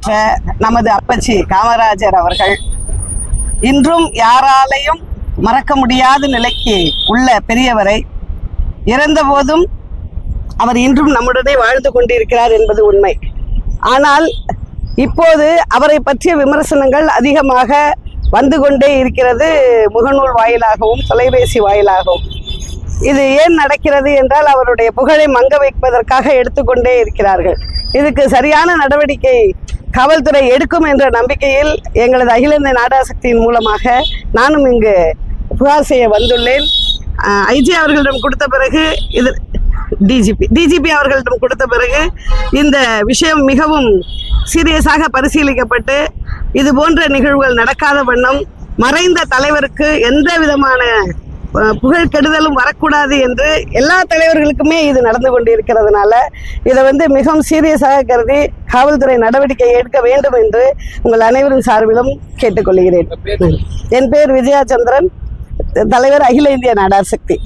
பெற்ற நமது அப்பச்சி காமராஜர் அவர்கள் இன்றும் யாராலையும் மறக்க முடியாத நிலைக்கு உள்ள பெரியவரை, இறந்த போதும் அவர் இன்றும் நம்முடனே வாழ்ந்து கொண்டிருக்கிறார் என்பது உண்மை. ஆனால் இப்போது அவரை பற்றிய விமர்சனங்கள் அதிகமாக வந்து கொண்டே இருக்கிறது, முகநூல் வாயிலாகவும் தொலைபேசி வாயிலாகவும். இது ஏன் நடக்கிறது என்றால் அவருடைய புகழை மங்க வைப்பதற்காக எடுத்துக்கொண்டே இருக்கிறார்கள். இதுக்கு சரியான நடவடிக்கை காவல்துறை எடுக்கும் என்ற நம்பிக்கையில் எங்களது அகில இந்திய நாடக சக்தியின் மூலமாக நானும் இங்கு புகார் செய்ய வந்துள்ளேன். ஐஜி அவர்களிடம் கொடுத்த பிறகு இது டிஜிபி அவர்களிடம் கொடுத்த பிறகு இந்த விஷயம் மிகவும் சீரியஸாக பரிசீலிக்கப்பட்டு இது போன்ற நிகழ்வுகள் நடக்காத வண்ணம் மறைந்த தலைவருக்கு எந்த விதமான புகழ் கெடுதலும் வரக்கூடாது என்று எல்லா தலைவர்களுக்குமே இது நடந்து கொண்டிருக்கிறதுனால இதை மிகவும் சீரியஸாக கருதி காவல்துறை நடவடிக்கை எடுக்க வேண்டும் என்று உங்கள் அனைவரும் சார்பிலும் கேட்டுக்கொள்கிறேன். என் பேர் விஜயா சந்திரன், தலைவர் அகில இந்திய நாடக சக்தி.